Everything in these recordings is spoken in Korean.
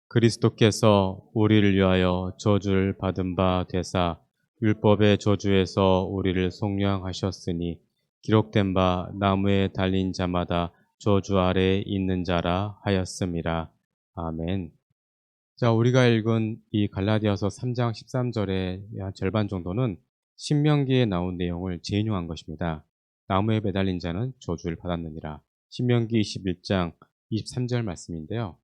그리스도께서 우리를 위하여 저주를 받은 바 되사 율법의 저주에서 우리를 속량하셨으니 기록된 바 나무에 달린 자마다 저주 아래에 있는 자라 하였음이라. 아멘. 자, 우리가 읽은 이 갈라디아서 3장 13절의 한 절반 정도는 신명기에 나온 내용을 재인용한 것입니다. 나무에 매달린 자는 저주를 받았느니라. 신명기 21장 23절 말씀인데요.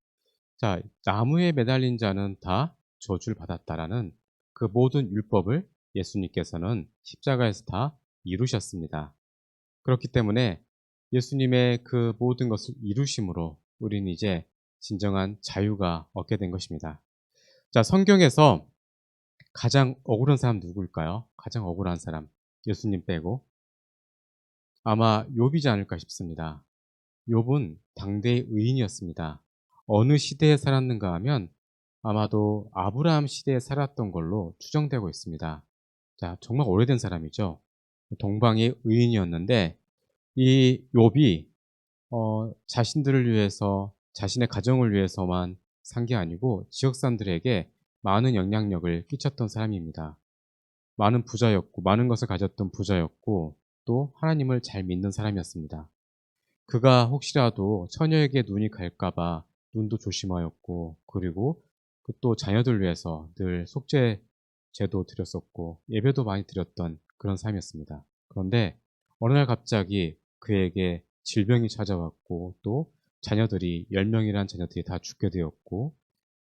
자, 나무에 매달린 자는 다 저주를 받았다라는 그 모든 율법을 예수님께서는 십자가에서 다 이루셨습니다. 그렇기 때문에 예수님의 그 모든 것을 이루심으로 우리는 이제 진정한 자유가 얻게 된 것입니다. 자, 성경에서 가장 억울한 사람 누구일까요? 가장 억울한 사람, 예수님 빼고 아마 욥이지 않을까 싶습니다. 욥은 당대의 의인이었습니다. 어느 시대에 살았는가 하면 아마도 아브라함 시대에 살았던 걸로 추정되고 있습니다. 자, 정말 오래된 사람이죠. 동방의 의인이었는데 이 욥이 자신들을 위해서 자신의 가정을 위해서만 산 게 아니고 지역 사람들에게 많은 영향력을 끼쳤던 사람입니다. 많은 부자였고 많은 것을 가졌던 부자였고 또 하나님을 잘 믿는 사람이었습니다. 그가 혹시라도 처녀에게 눈이 갈까 봐 눈도 조심하였고 그리고 그 또 자녀들 위해서 늘 속죄 제도 드렸었고 예배도 많이 드렸던 그런 삶이었습니다. 그런데 어느 날 갑자기 그에게 질병이 찾아왔고 또 자녀들이 10명이란 자녀들이 다 죽게 되었고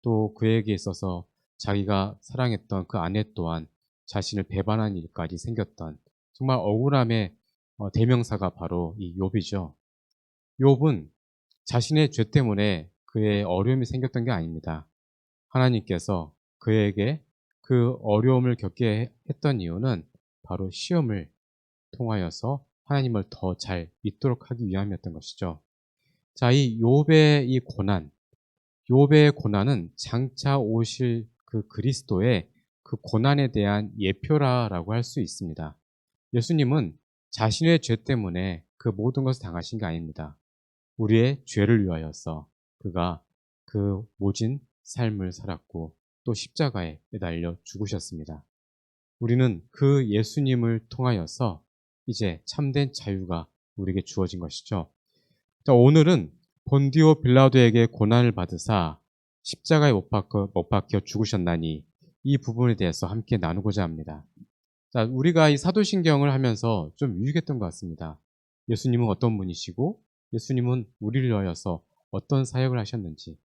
또 그에게 있어서 자기가 사랑했던 그 아내 또한 자신을 배반한 일까지 생겼던 정말 억울함의 대명사가 바로 이 욥이죠. 욥은 자신의 죄 때문에 그의 어려움이 생겼던 게 아닙니다. 하나님께서 그에게 그 어려움을 겪게 했던 이유는 바로 시험을 통하여서 하나님을 더 잘 믿도록 하기 위함이었던 것이죠. 자, 이 욥의 이 고난, 욥의 고난은 장차 오실 그 그리스도의 그 고난에 대한 예표라라고 할 수 있습니다. 예수님은 자신의 죄 때문에 그 모든 것을 당하신 게 아닙니다. 우리의 죄를 위하여서 그가 그 모진 삶을 살았고 또 십자가에 매달려 죽으셨습니다. 우리는 그 예수님을 통하여서 이제 참된 자유가 우리에게 주어진 것이죠. 자, 오늘은 본디오 빌라도에게 고난을 받으사 십자가에 못 박혀 죽으셨나니 이 부분에 대해서 함께 나누고자 합니다. 자, 우리가 이 사도신경을 하면서 좀 유익했던 것 같습니다. 예수님은 어떤 분이시고 예수님은 우리를 위하여서 어떤 사역을 하셨는지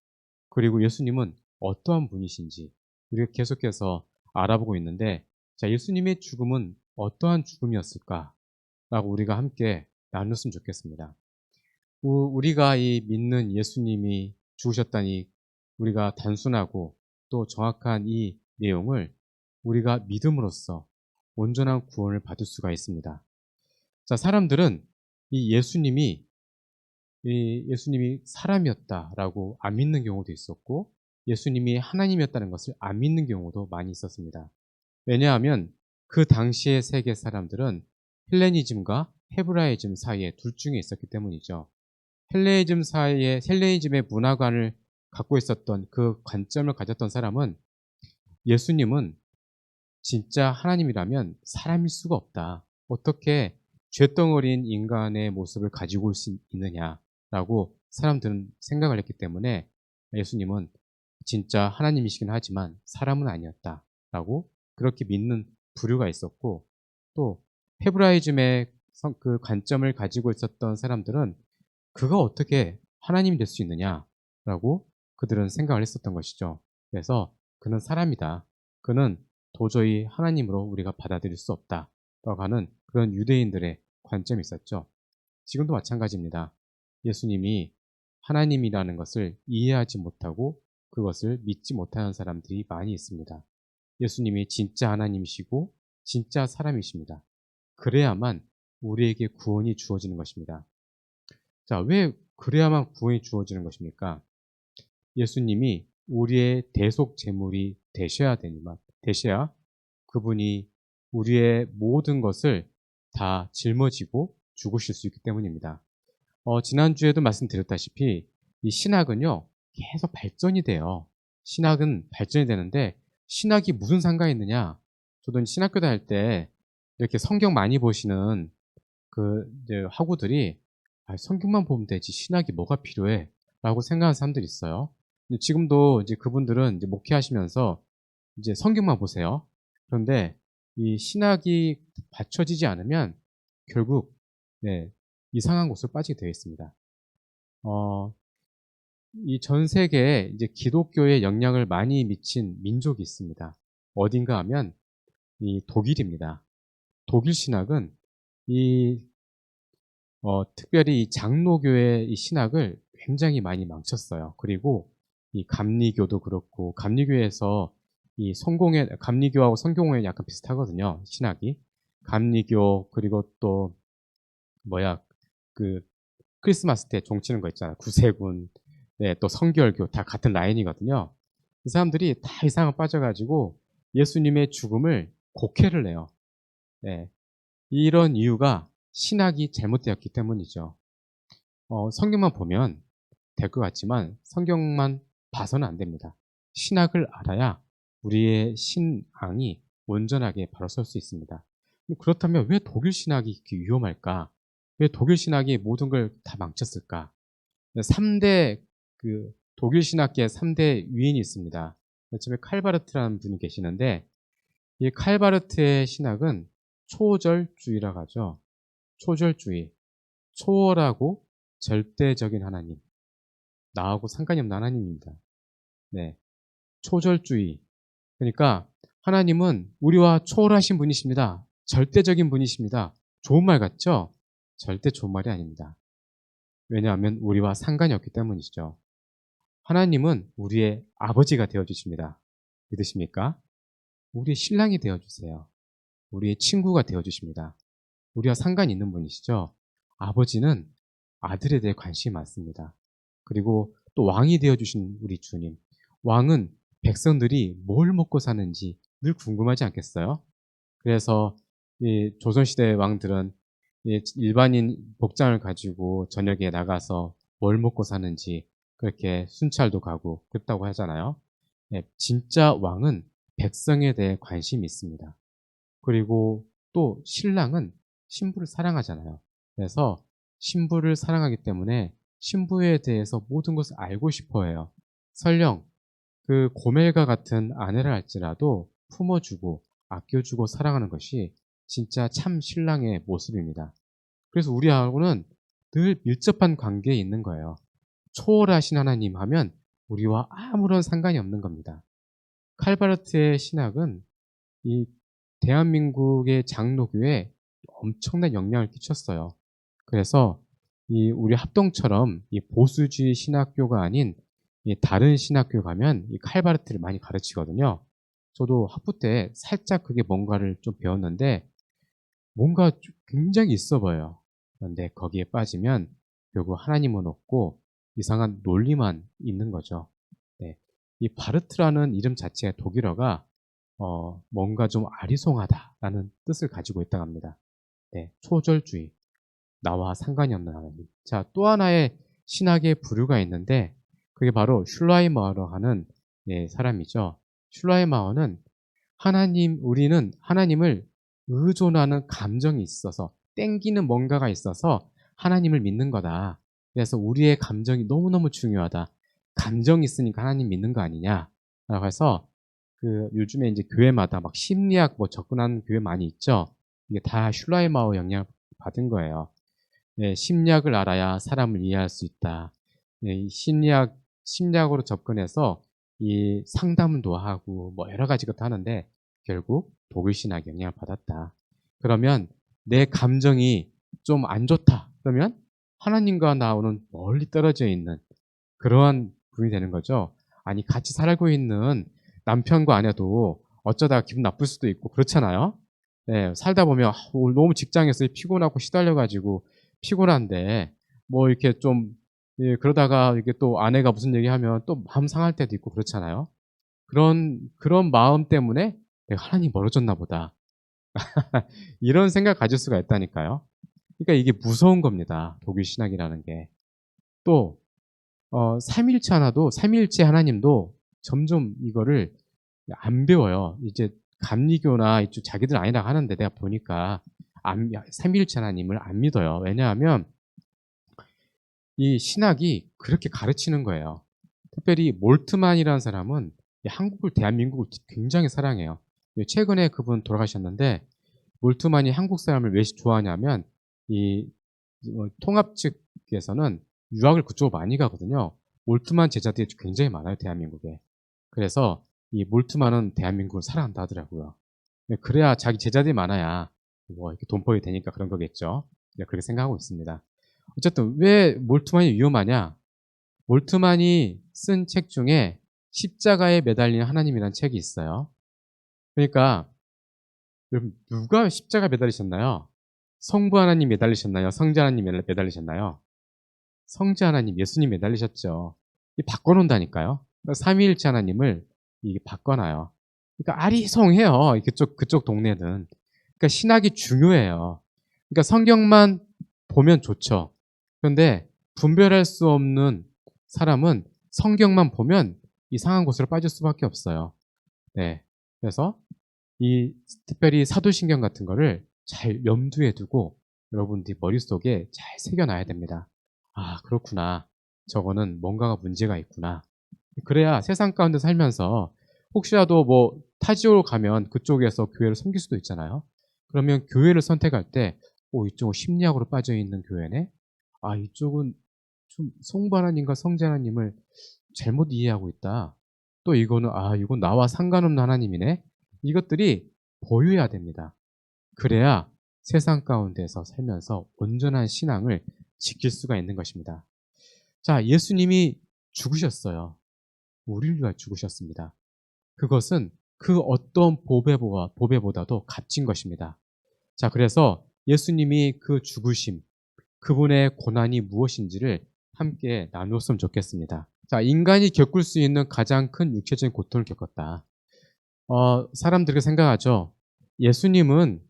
그리고 예수님은 어떠한 분이신지 우리가 계속해서 알아보고 있는데 자, 예수님의 죽음은 어떠한 죽음이었을까라고 우리가 함께 나눴으면 좋겠습니다. 우리가 이 믿는 예수님이 죽으셨다니 우리가 단순하고 또 정확한 이 내용을 우리가 믿음으로써 온전한 구원을 받을 수가 있습니다. 자, 사람들은 이 예수님이 사람이었다라고 안 믿는 경우도 있었고 예수님이 하나님이었다는 것을 안 믿는 경우도 많이 있었습니다. 왜냐하면 그 당시의 세계 사람들은 헬레니즘과 헤브라이즘 사이에 둘 중에 있었기 때문이죠. 헬레니즘의 문화관을 갖고 있었던 그 관점을 가졌던 사람은 예수님은 진짜 하나님이라면 사람일 수가 없다. 어떻게 죄덩어리인 인간의 모습을 가지고 올 수 있느냐라고 사람들은 생각을 했기 때문에 예수님은 진짜 하나님이시긴 하지만 사람은 아니었다라고 그렇게 믿는 부류가 있었고 또 헤브라이즘의 그 관점을 가지고 있었던 사람들은 그가 어떻게 하나님이 될 수 있느냐라고 그들은 생각을 했었던 것이죠. 그래서 그는 사람이다. 그는 도저히 하나님으로 우리가 받아들일 수 없다라고 하는 그런 유대인들의 관점이 있었죠. 지금도 마찬가지입니다. 예수님이 하나님이라는 것을 이해하지 못하고 그것을 믿지 못하는 사람들이 많이 있습니다. 예수님이 진짜 하나님이시고 진짜 사람이십니다. 그래야만 우리에게 구원이 주어지는 것입니다. 자, 왜 그래야만 구원이 주어지는 것입니까? 예수님이 우리의 대속 제물이 되셔야 그분이 우리의 모든 것을 다 짊어지고 죽으실 수 있기 때문입니다. 지난주에도 말씀드렸다시피 이 신학은요, 계속 발전이 돼요. 신학은 발전이 되는데 신학이 무슨 상관이 있느냐? 저도 신학교 다닐 때 이렇게 성경 많이 보시는 이제 학우들이 '아 성경만 보면 되지 신학이 뭐가 필요해?'라고 생각하는 사람들이 있어요. 근데 지금도 이제 그분들은 이제 목회하시면서 이제 성경만 보세요. 그런데 이 신학이 받쳐지지 않으면 결국 네 이상한 곳으로 빠지게 되어 있습니다. 어 이 전 세계에 이제 기독교에 영향을 많이 미친 민족이 있습니다. 어딘가 하면 이 독일입니다. 독일 신학은 이 특별히 이 장로교의 이 신학을 굉장히 많이 망쳤어요. 그리고 이 감리교도 그렇고 감리교에서 이 성공회 감리교하고 성경회는 약간 비슷하거든요, 신학이. 감리교 그리고 또 뭐야 그 크리스마스 때 종 치는 거 있잖아요. 구세군. 네, 또 성결교 다 같은 라인이거든요. 이 사람들이 다 이상을 빠져 가지고 예수님의 죽음을 곡해를 해요. 네. 이런 이유가 신학이 잘못되었기 때문이죠. 성경만 보면 될 것 같지만 성경만 봐서는 안 됩니다. 신학을 알아야 우리의 신앙이 온전하게 바로 설 수 있습니다. 그렇다면 왜 독일 신학이 이렇게 위험할까? 왜 독일 신학이 모든 걸 다 망쳤을까? 3대 독일 신학계의 3대 위인이 있습니다. 처음에 칼바르트라는 분이 계시는데 이 칼바르트의 신학은 초절주의라고 하죠. 초절주의. 초월하고 절대적인 하나님. 나하고 상관이 없는 하나님입니다. 네. 초절주의. 그러니까 하나님은 우리와 초월하신 분이십니다. 절대적인 분이십니다. 좋은 말 같죠? 절대 좋은 말이 아닙니다. 왜냐하면 우리와 상관이 없기 때문이죠. 하나님은 우리의 아버지가 되어 주십니다. 믿으십니까? 우리의 신랑이 되어 주세요. 우리의 친구가 되어 주십니다. 우리와 상관이 있는 분이시죠. 아버지는 아들에 대해 관심이 많습니다. 그리고 또 왕이 되어 주신 우리 주님. 왕은 백성들이 뭘 먹고 사는지 늘 궁금하지 않겠어요? 그래서 이 조선시대 왕들은 이 일반인 복장을 가지고 저녁에 나가서 뭘 먹고 사는지 그렇게 순찰도 가고 그랬다고 하잖아요. 예, 진짜 왕은 백성에 대해 관심이 있습니다. 그리고 또 신랑은 신부를 사랑하잖아요. 그래서 신부를 사랑하기 때문에 신부에 대해서 모든 것을 알고 싶어 해요. 설령 고멜과 같은 아내를 할지라도 품어주고 아껴주고 사랑하는 것이 진짜 참 신랑의 모습입니다. 그래서 우리하고는 늘 밀접한 관계에 있는 거예요. 초월하신 하나님 하면 우리와 아무런 상관이 없는 겁니다. 칼바르트의 신학은 이 대한민국의 장로교에 엄청난 영향을 끼쳤어요. 그래서 이 우리 합동처럼 이 보수주의 신학교가 아닌 이 다른 신학교 가면 이 칼바르트를 많이 가르치거든요. 저도 학부 때 살짝 그게 뭔가를 좀 배웠는데 뭔가 굉장히 있어 보여요. 그런데 거기에 빠지면 결국 하나님은 없고 이상한 논리만 있는 거죠. 네. 이 바르트라는 이름 자체의 독일어가 뭔가 좀 아리송하다라는 뜻을 가지고 있다고 합니다. 네. 초절주의. 나와 상관이 없는 하나님. 자, 또 하나의 신학의 부류가 있는데 그게 바로 슐라이마어로 하는 사람이죠. 슐라이마어는 우리는 하나님을 의존하는 감정이 있어서 땡기는 뭔가가 있어서 하나님을 믿는 거다. 그래서 우리의 감정이 너무너무 중요하다. 감정이 있으니까 하나님 믿는 거 아니냐라고 해서 요즘에 이제 교회마다 막 심리학 접근하는 교회 많이 있죠. 이게 다 슐라이마어 영향을 받은 거예요. 네, 심리학을 알아야 사람을 이해할 수 있다. 네, 이 심리학으로 접근해서 이 상담도 하고 여러 가지 것도 하는데 결국 독일 신학 영향을 받았다. 그러면 내 감정이 좀 안 좋다. 그러면 하나님과 나오는 멀리 떨어져 있는 그러한 분이 되는 거죠. 아니 같이 살고 있는 남편과 아내도 어쩌다가 기분 나쁠 수도 있고 그렇잖아요. 네, 살다 보면 오늘 너무 직장에서 피곤하고 시달려 가지고 피곤한데 이렇게 좀 예 그러다가 이게 또 아내가 무슨 얘기하면 또 마음 상할 때도 있고 그렇잖아요. 그런 마음 때문에 '내가 하나님 멀어졌나 보다.' 이런 생각 가질 수가 있다니까요. 그러니까 이게 무서운 겁니다, 독일 신학이라는 게. 또 삼위일체 하나님도 점점 이거를 안 배워요. 이제 감리교나 이쪽 자기들 아니라 하는데 내가 보니까 삼위일체 하나님을 안 믿어요. 왜냐하면 이 신학이 그렇게 가르치는 거예요. 특별히 몰트만이라는 사람은 이 한국을 대한민국을 굉장히 사랑해요. 최근에 그분 돌아가셨는데 몰트만이 한국 사람을 왜 좋아하냐면 이 통합 측에서는 유학을 그쪽으로 많이 가거든요. 몰트만 제자들이 굉장히 많아요, 대한민국에. 그래서 이 몰트만은 대한민국을 사랑한다 하더라고요. 그래야 자기 제자들이 많아야 뭐 이렇게 돈벌이 되니까 그런 거겠죠. 제가 그렇게 생각하고 있습니다. 어쨌든 왜 몰트만이 위험하냐? 몰트만이 쓴 책 중에 십자가에 매달린 하나님이라는 책이 있어요. 그러니까 여러분 누가 십자가에 매달리셨나요? 성부 하나님 매달리셨나요? 성자 하나님 매달리셨나요? 성자 하나님, 예수님 매달리셨죠. 이 바꿔놓는다니까요. 그러니까 삼위일체 하나님을 이게 바꿔놔요. 그러니까 아리송해요. 그쪽 동네는. 그러니까 신학이 중요해요. 그러니까 성경만 보면 좋죠. 그런데 분별할 수 없는 사람은 성경만 보면 이상한 곳으로 빠질 수밖에 없어요. 네. 그래서 이 특별히 사도신경 같은 거를 잘 염두에 두고 여러분들이 머릿속에 잘 새겨놔야 됩니다. 아, 그렇구나. 저거는 뭔가가 문제가 있구나. 그래야 세상 가운데 살면서 혹시라도 뭐 타지오로 가면 그쪽에서 교회를 섬길 수도 있잖아요. 그러면 교회를 선택할 때, 이쪽은 심리학으로 빠져 있는 교회네? 아, 이쪽은 좀 성부 하나님과 성자 하나님을 잘못 이해하고 있다. 또 이건 나와 상관없는 하나님이네? 이것들이 보여야 됩니다. 그래야 세상 가운데서 살면서 온전한 신앙을 지킬 수가 있는 것입니다. 자, 예수님이 죽으셨어요. 우리를 위하여 죽으셨습니다. 그것은 그 어떤 보배보다도 값진 것입니다. 자, 그래서 예수님이 그 죽으심, 그분의 고난이 무엇인지를 함께 나누었으면 좋겠습니다. 자, 인간이 겪을 수 있는 가장 큰 육체적인 고통을 겪었다. 사람들이 생각하죠. 예수님은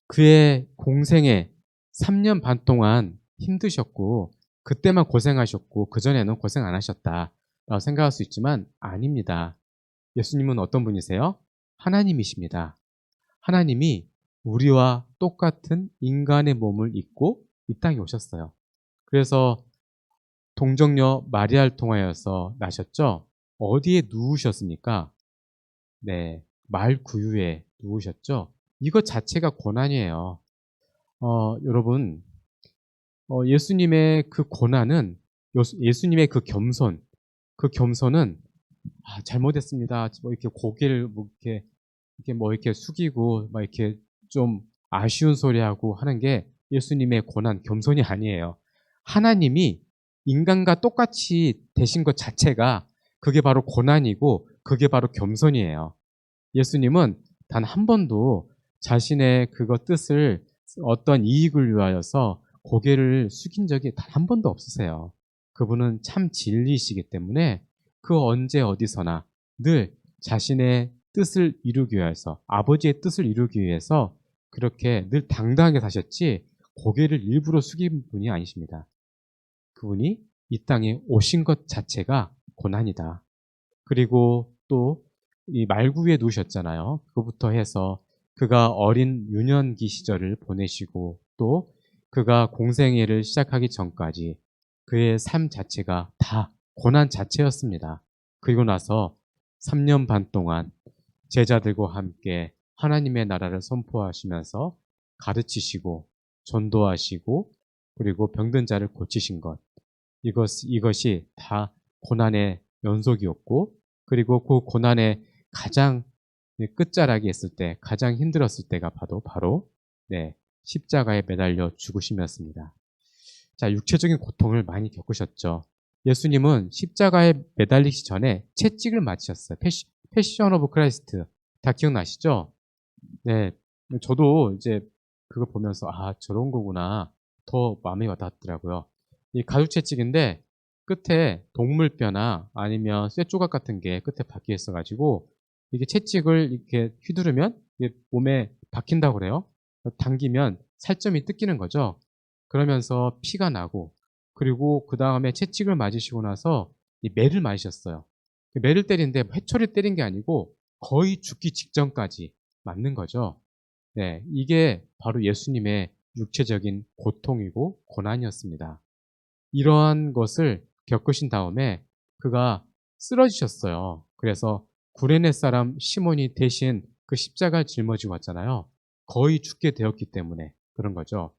그의 공생에 3년 반 동안 힘드셨고, 그때만 고생하셨고, 그전에는 고생 안 하셨다. 라고 생각할 수 있지만, 아닙니다. 예수님은 어떤 분이세요? 하나님이십니다. 하나님이 우리와 똑같은 인간의 몸을 입고 이 땅에 오셨어요. 그래서 동정녀 마리아를 통하여서 나셨죠? 어디에 누우셨습니까? 네, 말 구유에 누우셨죠? 이것 자체가 고난이에요. 여러분, 예수님의 그 고난은, 예수님의 그 겸손은, 잘못했습니다. 뭐 이렇게 고개를 이렇게 숙이고, 막 이렇게 좀 아쉬운 소리하고 하는 게 예수님의 고난, 겸손이 아니에요. 하나님이 인간과 똑같이 되신 것 자체가 그게 바로 고난이고, 그게 바로 겸손이에요. 예수님은 단 한 번도 자신의 그것 뜻을 어떤 이익을 위하여서 고개를 숙인 적이 단 한 번도 없으세요. 그분은 참 진리이시기 때문에 그 언제 어디서나 늘 자신의 뜻을 이루기 위해서, 아버지의 뜻을 이루기 위해서 그렇게 늘 당당하게 사셨지 고개를 일부러 숙인 분이 아니십니다. 그분이 이 땅에 오신 것 자체가 고난이다. 그리고 또 이 말구에 누우셨잖아요. 그부터 해서 그가 어린 유년기 시절을 보내시고 또 그가 공생애를 시작하기 전까지 그의 삶 자체가 다 고난 자체였습니다. 그리고 나서 3년 반 동안 제자들과 함께 하나님의 나라를 선포하시면서 가르치시고 전도하시고 그리고 병든 자를 고치신 것. 이것이 다 고난의 연속이었고 그리고 그 고난의 가장 끝자락에 있을 때 가장 힘들었을 때가 바로 네, 십자가에 매달려 죽으심이었습니다. 자, 육체적인 고통을 많이 겪으셨죠. 예수님은 십자가에 매달리기 전에 채찍을 맞으셨어요. 패션 오브 크라이스트 다 기억나시죠? 네, 저도 이제 그거 보면서 저런 거구나 더 마음이 와닿더라고요. 이 가죽 채찍인데 끝에 동물뼈나 아니면 쇠조각 같은 게 끝에 박혀 있어가지고 이게 채찍을 이렇게 휘두르면 이게 몸에 박힌다고 그래요. 당기면 살점이 뜯기는 거죠. 그러면서 피가 나고 그리고 그 다음에 채찍을 맞으시고 나서 이 매를 맞으셨어요. 매를 때리는데 회초리 때린 게 아니고 거의 죽기 직전까지 맞는 거죠. 네, 이게 바로 예수님의 육체적인 고통이고 고난이었습니다. 이러한 것을 겪으신 다음에 그가 쓰러지셨어요. 그래서 구레네 사람 시몬이 대신 그 십자가를 짊어지고 왔잖아요. 거의 죽게 되었기 때문에 그런 거죠.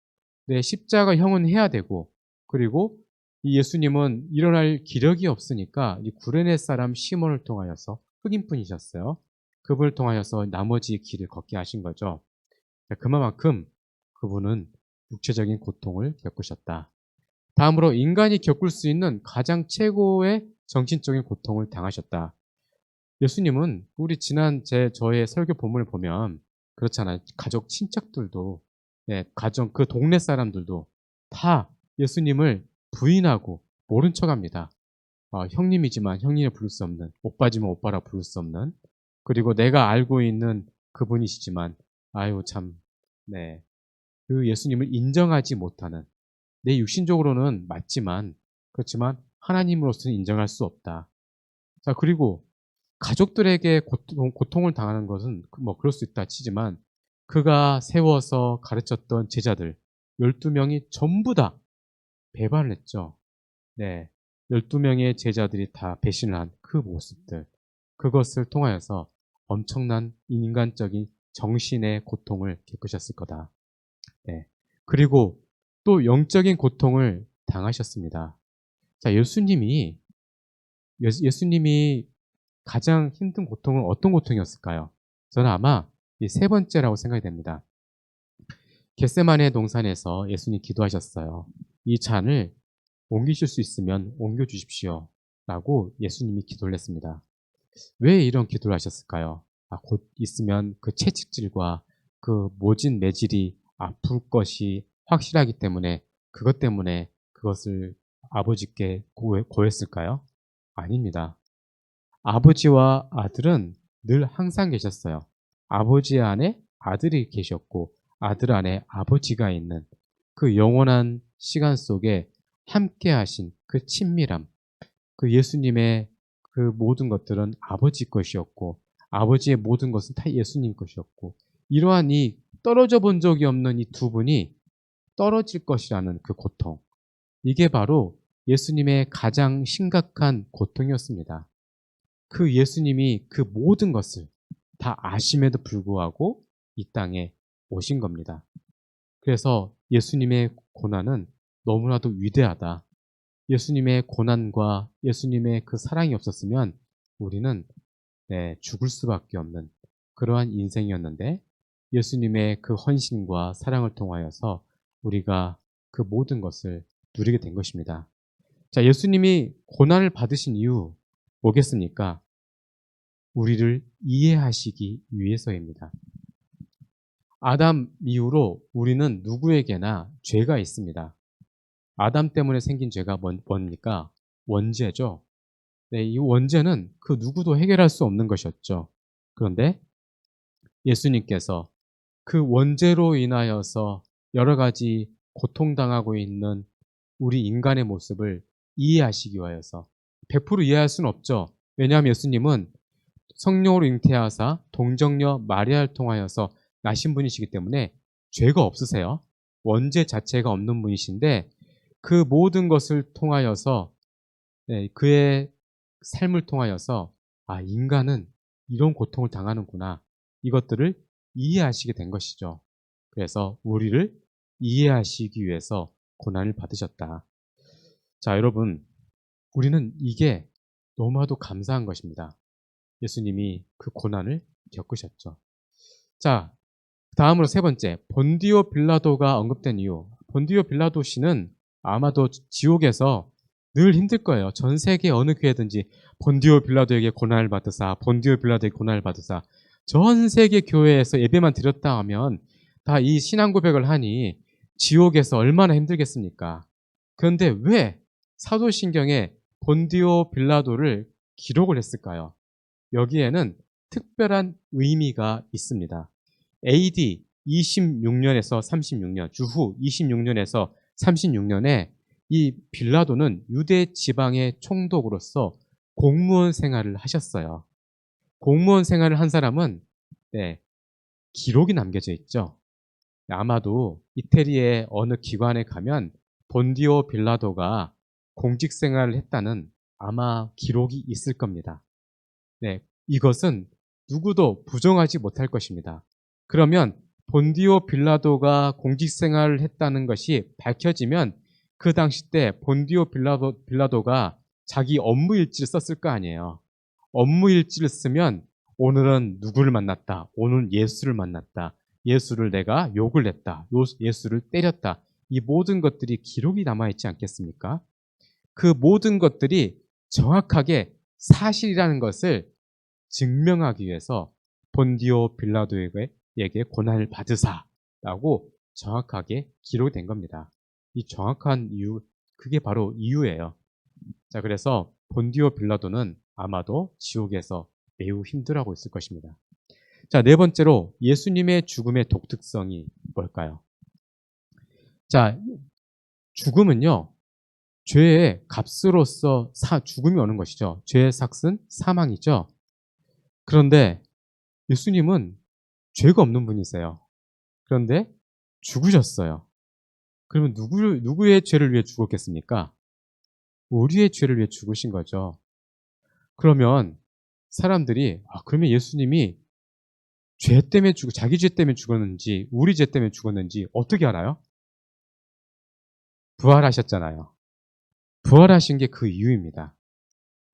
네, 십자가 형은 해야 되고, 그리고 이 예수님은 일어날 기력이 없으니까 이 구레네 사람 시몬을 통하여서, 흑인분이셨어요. 그분을 통하여서 나머지 길을 걷게 하신 거죠. 그만큼 그분은 육체적인 고통을 겪으셨다. 다음으로 인간이 겪을 수 있는 가장 최고의 정신적인 고통을 당하셨다. 예수님은 우리 지난 저의 설교 본문을 보면 그렇잖아요. 가족 친척들도, 네, 가정 그 동네 사람들도 다 예수님을 부인하고 모른 척합니다. 형님이지만 형님을 부를 수 없는, 오빠지만 오빠라 부를 수 없는, 그리고 내가 알고 있는 그분이시지만 아유 참, 네, 그 예수님을 인정하지 못하는, 내 육신적으로는 맞지만 그렇지만 하나님으로서는 인정할 수 없다. 자, 그리고 가족들에게 고통을 당하는 것은 뭐 그럴 수 있다 치지만 그가 세워서 가르쳤던 제자들 12명이 전부 다 배반을 했죠. 네. 12명의 제자들이 다 배신을 한 그 모습들. 그것을 통하여서 엄청난 인간적인 정신의 고통을 겪으셨을 거다. 네. 그리고 또 영적인 고통을 당하셨습니다. 자, 예수님이 가장 힘든 고통은 어떤 고통이었을까요? 저는 아마 이 세 번째라고 생각이 됩니다. 겟세마네 동산에서 예수님 기도하셨어요. 이 잔을 옮기실 수 있으면 옮겨 주십시오. 라고 예수님이 기도를 했습니다. 왜 이런 기도를 하셨을까요? 곧 있으면 그 채찍질과 그 모진 매질이 아플 것이 확실하기 때문에 그것 때문에 그것을 아버지께 고했을까요? 아닙니다. 아버지와 아들은 늘 항상 계셨어요. 아버지 안에 아들이 계셨고 아들 안에 아버지가 있는 그 영원한 시간 속에 함께 하신 그 친밀함, 그 예수님의 그 모든 것들은 아버지 것이었고 아버지의 모든 것은 다 예수님 것이었고, 이러한 이 떨어져 본 적이 없는 이 두 분이 떨어질 것이라는 그 고통, 이게 바로 예수님의 가장 심각한 고통이었습니다. 그 예수님이 그 모든 것을 다 아심에도 불구하고 이 땅에 오신 겁니다. 그래서 예수님의 고난은 너무나도 위대하다. 예수님의 고난과 예수님의 그 사랑이 없었으면 우리는 죽을 수밖에 없는 그러한 인생이었는데, 예수님의 그 헌신과 사랑을 통하여서 우리가 그 모든 것을 누리게 된 것입니다. 자, 예수님이 고난을 받으신 이유 뭐겠습니까? 우리를 이해하시기 위해서입니다. 아담 이후로 우리는 누구에게나 죄가 있습니다. 아담 때문에 생긴 죄가 뭡니까? 원죄죠. 네, 이 원죄는 그 누구도 해결할 수 없는 것이었죠. 그런데 예수님께서 그 원죄로 인하여서 여러 가지 고통당하고 있는 우리 인간의 모습을 이해하시기 위하여서, 100% 이해할 수는 없죠. 왜냐하면 예수님은 성령으로 잉태하사 동정녀 마리아를 통하여서 나신 분이시기 때문에 죄가 없으세요. 원죄 자체가 없는 분이신데 그 모든 것을 통하여서, 그의 삶을 통하여서 인간은 이런 고통을 당하는구나, 이것들을 이해하시게 된 것이죠. 그래서 우리를 이해하시기 위해서 고난을 받으셨다. 자, 여러분, 우리는 이게 너무나도 감사한 것입니다. 예수님이 그 고난을 겪으셨죠. 자, 다음으로 세 번째, 본디오 빌라도가 언급된 이유. 본디오 빌라도 씨는 아마도 지옥에서 늘 힘들 거예요. 전 세계 어느 교회든지 본디오 빌라도에게 고난을 받으사, 본디오 빌라도에게 고난을 받으사. 전 세계 교회에서 예배만 드렸다 하면 다 이 신앙 고백을 하니 지옥에서 얼마나 힘들겠습니까? 그런데 왜 사도신경에 본디오 빌라도를 기록을 했을까요? 여기에는 특별한 의미가 있습니다. AD 26년에서 36년, 주후 26년에서 36년에 이 빌라도는 유대 지방의 총독으로서 공무원 생활을 하셨어요. 공무원 생활을 한 사람은 네, 기록이 남겨져 있죠. 아마도 이태리의 어느 기관에 가면 본디오 빌라도가 공직 생활을 했다는 아마 기록이 있을 겁니다. 네, 이것은 누구도 부정하지 못할 것입니다. 그러면 본디오 빌라도가 공직 생활을 했다는 것이 밝혀지면 그 당시 때 본디오 빌라도가 자기 업무 일지를 썼을 거 아니에요. 업무 일지를 쓰면 오늘은 누구를 만났다. 오늘 예수를 만났다. 예수를 내가 욕을 냈다. 예수를 때렸다. 이 모든 것들이 기록이 남아있지 않겠습니까? 그 모든 것들이 정확하게 사실이라는 것을 증명하기 위해서 본디오 빌라도에게 고난을 받으사라고 정확하게 기록된 겁니다. 이 정확한 이유, 그게 바로 이유예요. 자, 그래서 본디오 빌라도는 아마도 지옥에서 매우 힘들어하고 있을 것입니다. 자, 네 번째로 예수님의 죽음의 독특성이 뭘까요? 자, 죽음은요, 죄의 값으로서 죽음이 오는 것이죠. 죄의 삭은 사망이죠. 그런데 예수님은 죄가 없는 분이세요. 그런데 죽으셨어요. 그러면 누구의 죄를 위해 죽었겠습니까? 우리의 죄를 위해 죽으신 거죠. 그러면 사람들이, 그러면 예수님이 자기 죄 때문에 죽었는지, 우리 죄 때문에 죽었는지 어떻게 알아요? 부활하셨잖아요. 부활하신 게 그 이유입니다.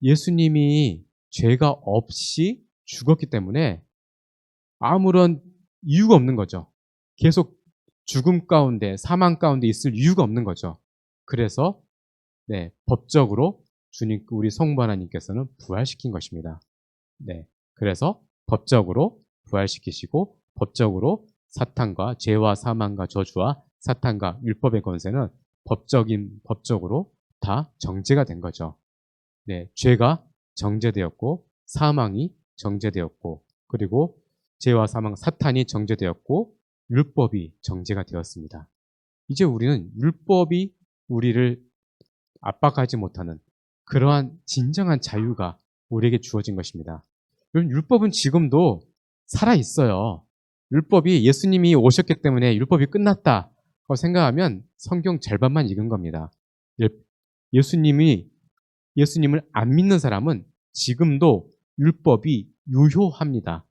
예수님이 죄가 없이 죽었기 때문에 아무런 이유가 없는 거죠. 계속 죽음 가운데, 사망 가운데 있을 이유가 없는 거죠. 그래서 네, 법적으로 주님, 우리 성부 하나님께서는 부활시킨 것입니다. 네, 그래서 법적으로 부활시키시고 법적으로 사탄과 죄와 사망과 저주와 사탄과 율법의 권세는 법적으로 다 정죄가 된 거죠. 네, 죄가 정죄되었고 사망이 정죄되었고 그리고 죄와 사망, 사탄이 정죄되었고 율법이 정죄가 되었습니다. 이제 우리는 율법이 우리를 압박하지 못하는 그러한 진정한 자유가 우리에게 주어진 것입니다. 여러분, 율법은 지금도 살아 있어요. 율법이 예수님이 오셨기 때문에 율법이 끝났다고 생각하면 성경 절반만 읽은 겁니다. 예수님을 안 믿는 사람은 지금도 율법이 유효합니다.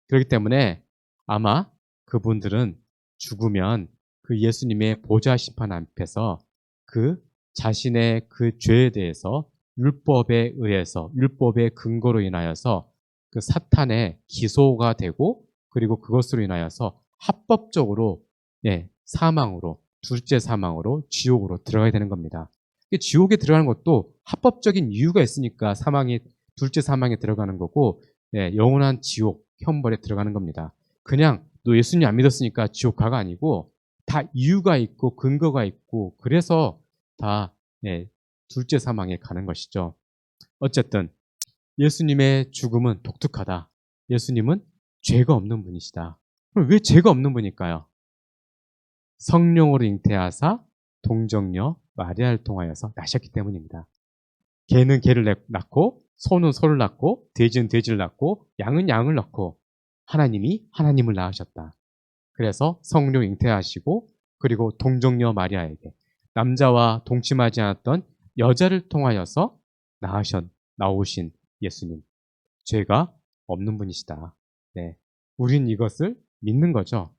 그렇기 때문에 아마 그분들은 죽으면 그 예수님의 보좌 심판 앞에서 그 자신의 그 죄에 대해서 율법에 의해서 율법의 근거로 인하여서 그 사탄의 기소가 되고 그리고 그것으로 인하여서 합법적으로 사망으로 둘째 사망으로 지옥으로 들어가야 되는 겁니다. 지옥에 들어가는 것도 합법적인 이유가 있으니까 둘째 사망에 들어가는 거고 영원한 지옥 형벌에 들어가는 겁니다. 그냥 너 예수님 안 믿었으니까 지옥 가가 아니고 다 이유가 있고 근거가 있고 그래서 다 둘째 사망에 가는 것이죠. 어쨌든 예수님의 죽음은 독특하다. 예수님은 죄가 없는 분이시다. 그럼 왜 죄가 없는 분일까요? 성령으로 잉태하사 동정녀 마리아를 통하여서 나셨기 때문입니다. 개는 개를 낳고 소는 소를 낳고 돼지는 돼지를 낳고 양은 양을 낳고 하나님이 하나님을 낳으셨다. 그래서 성령 잉태하시고 그리고 동정녀 마리아에게 남자와 동침하지 않았던 여자를 통하여서 나오신 예수님. 죄가 없는 분이시다. 네. 우린 이것을 믿는 거죠.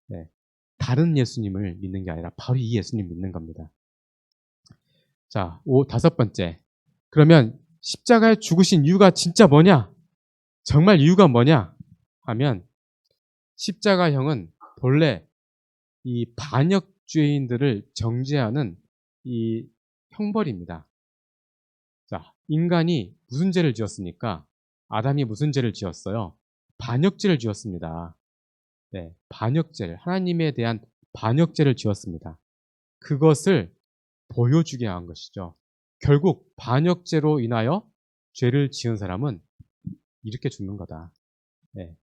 네. 다른 예수님을 믿는 게 아니라 바로 이 예수님 믿는 겁니다. 자, 다섯 번째. 그러면 십자가에 죽으신 이유가 진짜 뭐냐? 정말 이유가 뭐냐? 하면 십자가형은 본래 이 반역죄인들을 정죄하는 이 형벌입니다. 자, 인간이 무슨 죄를 지었습니까? 아담이 무슨 죄를 지었어요? 반역죄를 지었습니다. 네, 반역죄를, 하나님에 대한 반역죄를 지었습니다. 그것을 보여주게 한 것이죠. 결국 반역죄로 인하여 죄를 지은 사람은 이렇게 죽는 거다. 네.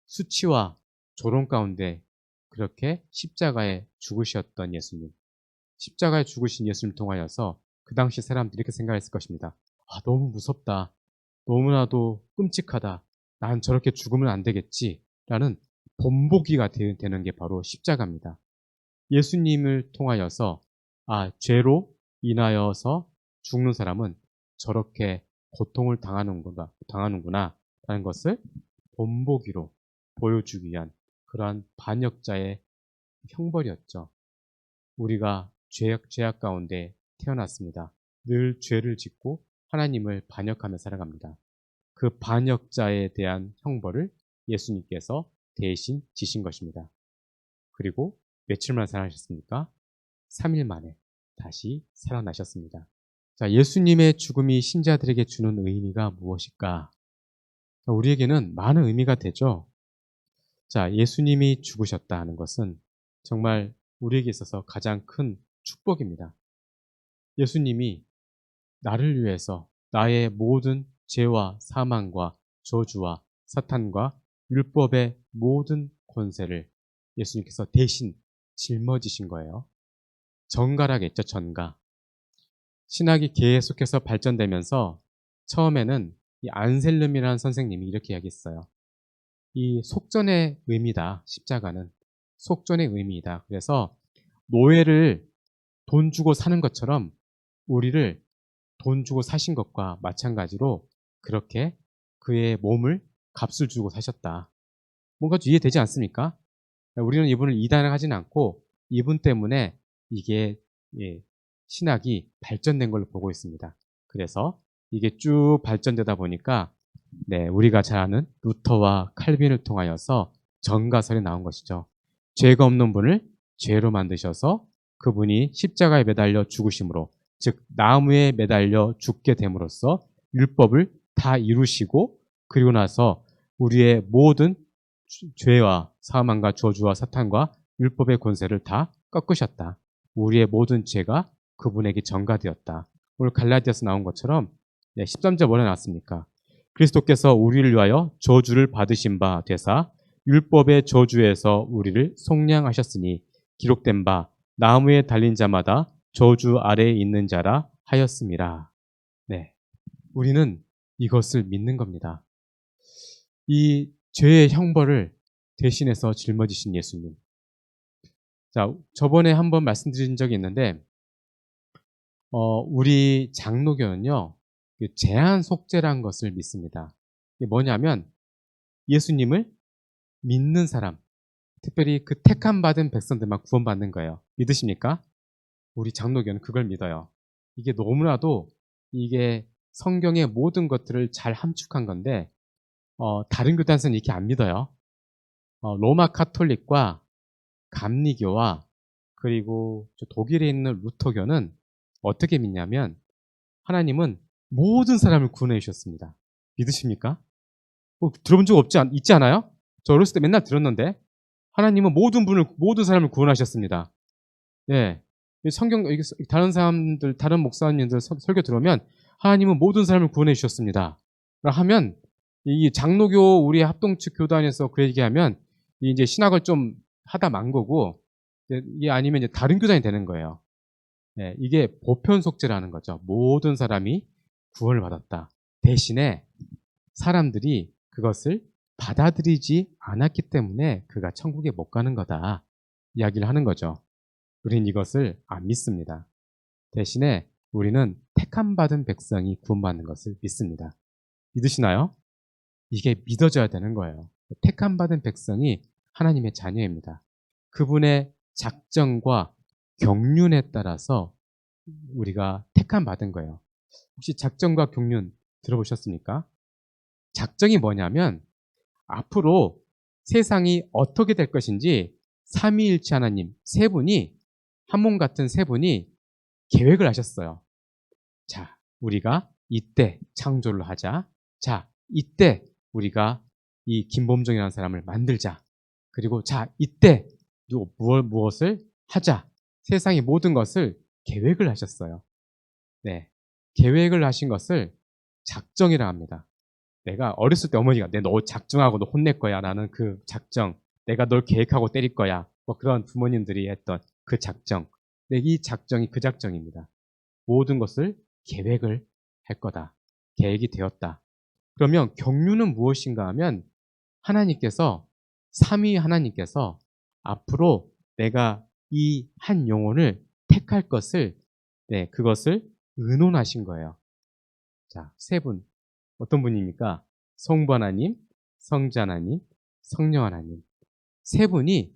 수치와 조롱 가운데 그렇게 십자가에 죽으셨던 예수님. 십자가에 죽으신 예수님을 통하여서 그 당시 사람들이 이렇게 생각했을 것입니다. 너무 무섭다. 너무나도 끔찍하다. 난 저렇게 죽으면 안 되겠지. 라는 본보기가 되는 게 바로 십자가입니다. 예수님을 통하여서 죄로 인하여서 죽는 사람은 저렇게 고통을 당하는구나 라는 것을 본보기로 보여주기 위한 그러한 반역자의 형벌이었죠. 우리가 죄악 가운데 태어났습니다. 늘 죄를 짓고 하나님을 반역하며 살아갑니다. 그 반역자에 대한 형벌을 예수님께서 대신 지신 것입니다. 그리고 며칠 만에 살아나셨습니까? 3일 만에 다시 살아나셨습니다. 자, 예수님의 죽음이 신자들에게 주는 의미가 무엇일까? 우리에게는 많은 의미가 되죠. 자, 예수님이 죽으셨다 하는 것은 정말 우리에게 있어서 가장 큰 축복입니다. 예수님이 나를 위해서 나의 모든 죄와 사망과 저주와 사탄과 율법의 모든 권세를 예수님께서 대신 짊어지신 거예요. 정가라겠죠, 전가. 신학이 계속해서 발전되면서 처음에는 이 안셀름이라는 선생님이 이렇게 이야기했어요. 이 속전의 의미다, 십자가는. 속전의 의미이다. 그래서 노예를 돈 주고 사는 것처럼 우리를 돈 주고 사신 것과 마찬가지로 그렇게 그의 몸을 값을 주고 사셨다. 뭔가 좀 이해되지 않습니까? 우리는 이분을 이단하지는 않고 이분 때문에 이게 신학이 발전된 걸로 보고 있습니다. 그래서 이게 쭉 발전되다 보니까 우리가 잘 아는 루터와 칼빈을 통하여서 정가설이 나온 것이죠. 죄가 없는 분을 죄로 만드셔서 그분이 십자가에 매달려 죽으심으로, 즉 나무에 매달려 죽게 됨으로써 율법을 다 이루시고 그리고 나서 우리의 모든 죄와 사망과 저주와 사탄과 율법의 권세를 다 꺾으셨다. 우리의 모든 죄가 그분에게 전가되었다. 오늘 갈라디아서 나온 것처럼 13절 뭐라 나왔습니까? 그리스도께서 우리를 위하여 저주를 받으신 바 되사 율법의 저주에서 우리를 속량하셨으니 기록된 바 나무에 달린 자마다 저주 아래에 있는 자라 하였음이라. 우리는 이것을 믿는 겁니다. 이 죄의 형벌을 대신해서 짊어지신 예수님. 자, 저번에 한번 말씀드린 적이 있는데, 우리 장로교는요, 제한 속죄라는 것을 믿습니다. 이게 뭐냐면, 예수님을 믿는 사람, 특별히 그 택함 받은 백성들만 구원받는 거예요. 믿으십니까? 우리 장로교는 그걸 믿어요. 이게 너무나도 이게 성경의 모든 것들을 잘 함축한 건데, 다른 교단에서는 이렇게 안 믿어요. 로마 카톨릭과 감리교와 그리고 독일에 있는 루터교는 어떻게 믿냐면 하나님은 모든 사람을 구원해 주셨습니다. 믿으십니까? 들어본 적 있지 않아요? 저 어렸을 때 맨날 들었는데 하나님은 모든 사람을 구원하셨습니다. 성경 다른 사람들 다른 목사님들 설교 들으면 하나님은 모든 사람을 구원해 주셨습니다. 하면 이 장로교 우리 합동측 교단에서 그 얘기하면 이제 신학을 좀 하다 만 거고 이게 아니면 이제 다른 교단이 되는 거예요. 이게 보편 속죄라는 거죠. 모든 사람이 구원을 받았다. 대신에 사람들이 그것을 받아들이지 않았기 때문에 그가 천국에 못 가는 거다. 이야기를 하는 거죠. 우린 이것을 안 믿습니다. 대신에 우리는 택함 받은 백성이 구원받는 것을 믿습니다. 믿으시나요? 이게 믿어져야 되는 거예요. 택함 받은 백성이 하나님의 자녀입니다. 그분의 작정과 경륜에 따라서 우리가 택함 받은 거예요. 혹시 작정과 경륜 들어보셨습니까? 작정이 뭐냐면 앞으로 세상이 어떻게 될 것인지 삼위일체 하나님 세 분이 한 몸 같은 세 분이 계획을 하셨어요. 자, 우리가 이때 창조를 하자. 자, 이때 우리가 이 김범정이라는 사람을 만들자. 그리고 자, 이때 무엇을 하자. 세상의 모든 것을 계획을 하셨어요. 계획을 하신 것을 작정이라 합니다. 내가 어렸을 때 어머니가 너 작정하고 너 혼낼 거야 라는 그 작정, 내가 널 계획하고 때릴 거야 뭐 그런 부모님들이 했던 그 작정, 이 작정이 그 작정입니다. 모든 것을 계획을 할 거다. 계획이 되었다. 그러면 경륜은 무엇인가 하면 하나님께서 삼위 하나님께서 앞으로 내가 이 한 영혼을 택할 것을 그것을 의논하신 거예요. 자, 세 분. 어떤 분입니까? 성부 하나님, 성자 하나님, 성령 하나님. 세 분이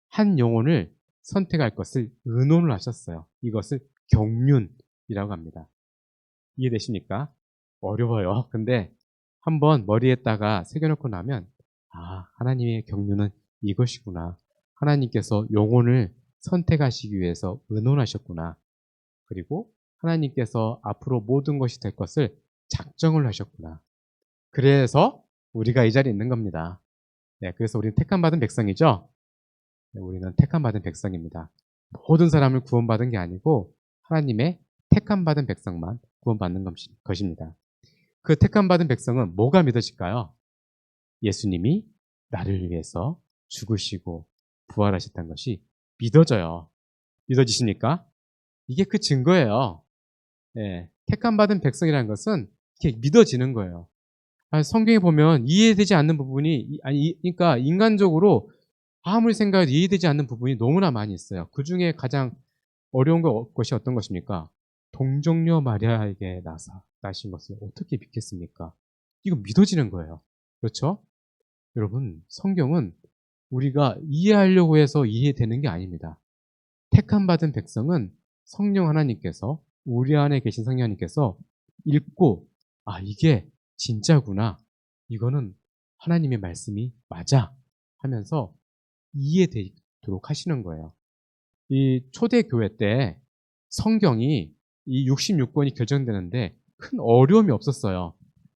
한 영혼을 선택할 것을 의논을 하셨어요. 이것을 경륜이라고 합니다. 이해되십니까? 어려워요. 근데 한번 머리에다가 새겨놓고 나면 하나님의 경륜은 이것이구나. 하나님께서 영혼을 선택하시기 위해서 의논하셨구나. 그리고 하나님께서 앞으로 모든 것이 될 것을 작정을 하셨구나. 그래서 우리가 이 자리에 있는 겁니다. 그래서 우리는 택함받은 백성이죠. 우리는 택함받은 백성입니다. 모든 사람을 구원받은 게 아니고 하나님의 택함받은 백성만 구원받는 것입니다. 그 택함받은 백성은 뭐가 믿어질까요? 예수님이 나를 위해서 죽으시고 부활하셨다는 것이 믿어져요. 믿어지십니까? 이게 그 증거예요. 택함받은 백성이라는 것은 이렇게 믿어지는 거예요. 성경에 보면 이해되지 않는 부분이, 그러니까 인간적으로 아무리 생각해도 이해되지 않는 부분이 너무나 많이 있어요. 그 중에 가장 어려운 것이 어떤 것입니까? 동정녀 마리아에게 나신 것을 어떻게 믿겠습니까? 이거 믿어지는 거예요. 그렇죠? 여러분, 성경은 우리가 이해하려고 해서 이해되는 게 아닙니다. 택함받은 백성은 성령 하나님께서, 우리 안에 계신 성령 하나님께서 읽고, 이게 진짜구나. 이거는 하나님의 말씀이 맞아. 하면서 이해되도록 하시는 거예요. 이 초대교회 때 성경이 이 66권이 결정되는데 큰 어려움이 없었어요.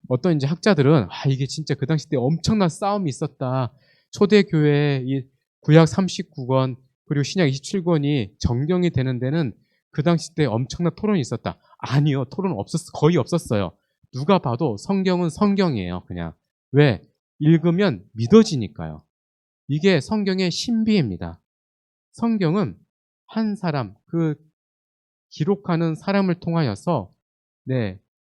어떤 이제 학자들은 이게 진짜 그 당시 때 엄청난 싸움이 있었다. 초대교회 이 구약 39권 그리고 신약 27권이 정경이 되는 데는 그 당시 때 엄청난 토론이 있었다. 아니요. 토론 거의 없었어요. 누가 봐도 성경은 성경이에요. 그냥. 왜? 읽으면 믿어지니까요. 이게 성경의 신비입니다. 성경은 한 사람, 그 기록하는 사람을 통하여서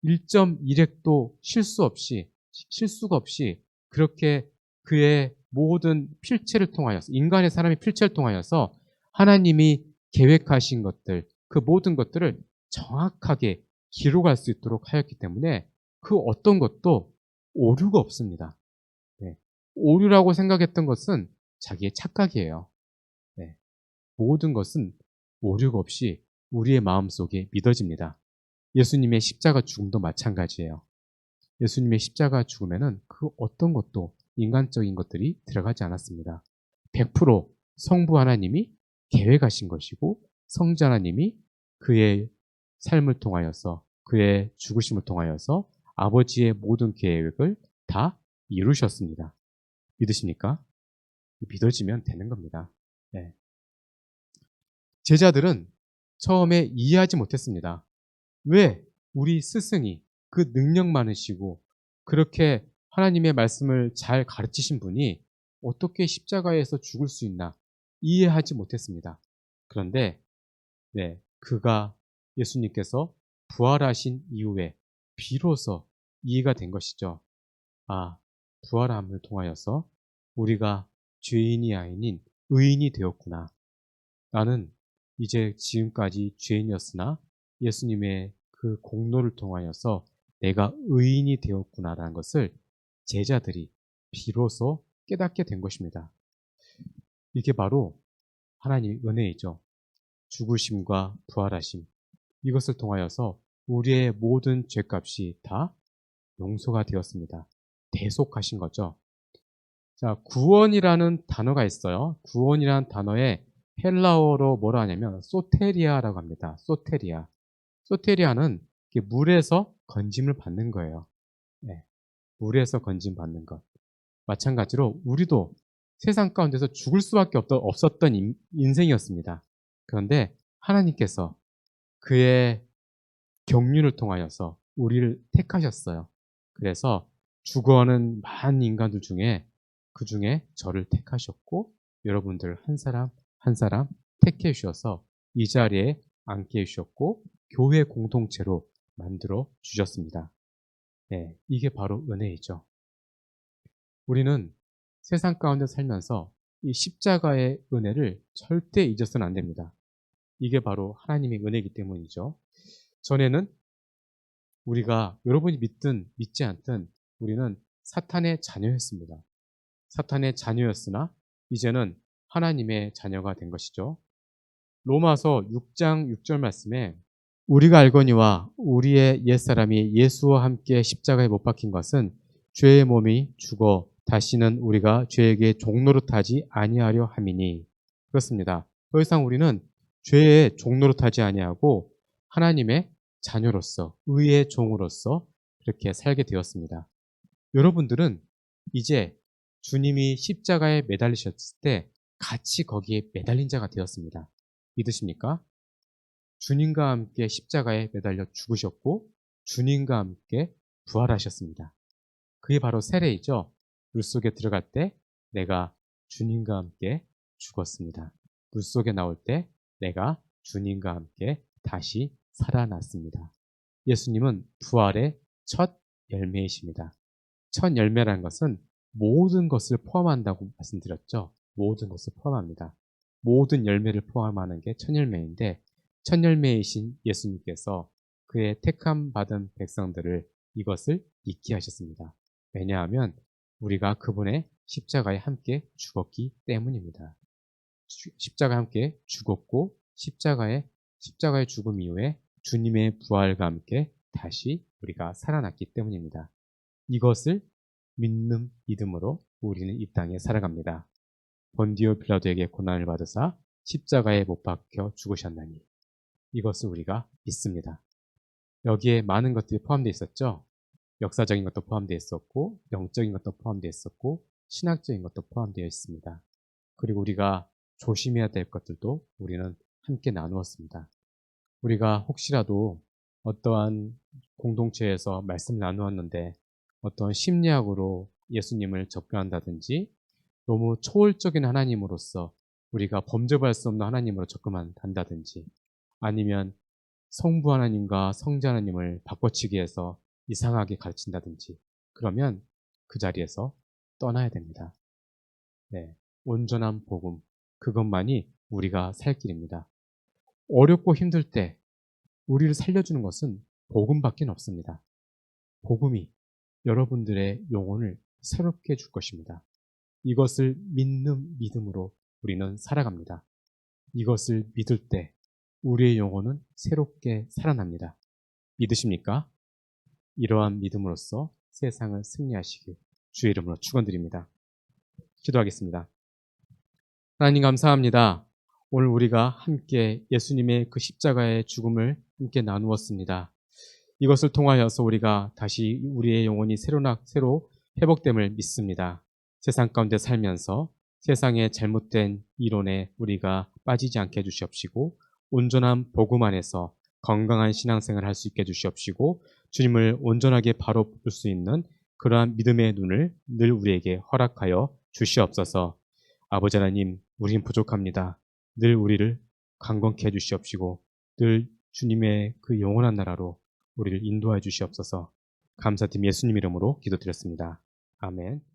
1.1획도 실수가 없이 그렇게 그의 모든 필체를 통하여서, 인간의 사람의 필체를 통하여서 하나님이 계획하신 것들, 그 모든 것들을 정확하게 기록할 수 있도록 하였기 때문에 그 어떤 것도 오류가 없습니다. 오류라고 생각했던 것은 자기의 착각이에요. 모든 것은 오류가 없이 우리의 마음속에 믿어집니다. 예수님의 십자가 죽음도 마찬가지예요. 예수님의 십자가 죽음에는 그 어떤 것도 인간적인 것들이 들어가지 않았습니다. 100% 성부 하나님이 계획하신 것이고 성자 하나님이 그의 삶을 통하여서, 그의 죽으심을 통하여서 아버지의 모든 계획을 다 이루셨습니다. 믿으십니까? 믿어지면 되는 겁니다. 제자들은 처음에 이해하지 못했습니다. 왜 우리 스승이, 그 능력 많으시고 그렇게 하나님의 말씀을 잘 가르치신 분이 어떻게 십자가에서 죽을 수 있나 이해하지 못했습니다. 그런데 그가 예수님께서 부활하신 이후에 비로소 이해가 된 것이죠. 부활함을 통하여서 우리가 죄인이 아닌 의인이 되었구나. 나는 이제 지금까지 죄인이었으나 예수님의 그 공로를 통하여서 내가 의인이 되었구나라는 것을 제자들이 비로소 깨닫게 된 것입니다. 이게 바로 하나님의 은혜이죠. 죽으심과 부활하심. 이것을 통하여서 우리의 모든 죄값이 다 용서가 되었습니다. 대속하신 거죠. 자, 구원이라는 단어가 있어요. 구원이라는 단어에 헬라어로 뭐라 하냐면 소테리아라고 합니다. 소테리아. 소테리아는 물에서 건짐을 받는 거예요. 물에서 건짐 받는 것. 마찬가지로 우리도 세상 가운데서 죽을 수밖에 없었던 인생이었습니다. 그런데 하나님께서 그의 경륜을 통하여서 우리를 택하셨어요. 그래서 죽어가는 많은 인간들 중에 그 중에 저를 택하셨고 여러분들 한 사람 한 사람 택해 주셔서 이 자리에 앉게 해주셨고 교회 공동체로 만들어 주셨습니다. 네, 이게 바로 은혜이죠. 우리는 세상 가운데 살면서 이 십자가의 은혜를 절대 잊어서는 안 됩니다. 이게 바로 하나님의 은혜이기 때문이죠. 전에는 우리가 여러분이 믿든 믿지 않든 우리는 사탄의 자녀였습니다. 사탄의 자녀였으나 이제는 하나님의 자녀가 된 것이죠. 로마서 6장 6절 말씀에 우리가 알거니와 우리의 옛사람이 예수와 함께 십자가에 못 박힌 것은 죄의 몸이 죽어 다시는 우리가 죄에게 종노릇하지 아니하려 함이니. 그렇습니다. 더 이상 우리는 죄의 종노릇하지 아니하고 하나님의 자녀로서 의의 종으로서 그렇게 살게 되었습니다. 여러분들은 이제 주님이 십자가에 매달리셨을 때 같이 거기에 매달린 자가 되었습니다. 믿으십니까? 주님과 함께 십자가에 매달려 죽으셨고 주님과 함께 부활하셨습니다. 그게 바로 세례이죠. 물속에 들어갈 때 내가 주님과 함께 죽었습니다. 물속에 나올 때 내가 주님과 함께 다시 살아났습니다. 예수님은 부활의 첫 열매이십니다. 첫 열매라는 것은 모든 것을 포함한다고 말씀드렸죠. 모든 것을 포함합니다. 모든 열매를 포함하는 게 첫 열매인데 첫 열매이신 예수님께서 그의 택함 받은 백성들을 이것을 잊게 하셨습니다. 왜냐하면 우리가 그분의 십자가에 함께 죽었기 때문입니다. 십자가에 함께 죽었고 십자가의 죽음 이후에 주님의 부활과 함께 다시 우리가 살아났기 때문입니다. 이것을 믿음으로 우리는 이 땅에 살아갑니다. 본디오 빌라도에게 고난을 받으사 십자가에 못 박혀 죽으셨나니 이것을 우리가 믿습니다. 여기에 많은 것들이 포함되어 있었죠. 역사적인 것도 포함되어 있었고 영적인 것도 포함되어 있었고 신학적인 것도 포함되어 있습니다. 그리고 우리가 조심해야 될 것들도 우리는 함께 나누었습니다. 우리가 혹시라도 어떠한 공동체에서 말씀을 나누었는데 어떤 심리학으로 예수님을 접근한다든지 너무 초월적인 하나님으로서 우리가 범접할 수 없는 하나님으로 접근한다든지 아니면 성부 하나님과 성자 하나님을 바꿔치기 해서 이상하게 가르친다든지 그러면 그 자리에서 떠나야 됩니다. 네, 온전한 복음 그것만이 우리가 살 길입니다. 어렵고 힘들 때 우리를 살려주는 것은 복음밖에 없습니다. 복음이 여러분들의 영혼을 새롭게 해줄 것입니다. 이것을 믿는 믿음으로 우리는 살아갑니다. 이것을 믿을 때 우리의 영혼은 새롭게 살아납니다. 믿으십니까? 이러한 믿음으로써 세상을 승리하시길 주의 이름으로 축원드립니다. 기도하겠습니다. 하나님 감사합니다. 오늘 우리가 함께 예수님의 그 십자가의 죽음을 함께 나누었습니다. 이것을 통하여서 우리가 다시 우리의 영혼이 새로 회복됨을 믿습니다. 세상 가운데 살면서 세상의 잘못된 이론에 우리가 빠지지 않게 해주시옵시고 온전한 복음 안에서 건강한 신앙생활을 할 수 있게 해주시옵시고 주님을 온전하게 바로 볼 수 있는 그러한 믿음의 눈을 늘 우리에게 허락하여 주시옵소서. 아버지 하나님, 우리는 부족합니다. 늘 우리를 강건케 해주시옵시고 늘 주님의 그 영원한 나라로 우리를 인도해 주시옵소서. 감사드리며 예수님 이름으로 기도드렸습니다. 아멘.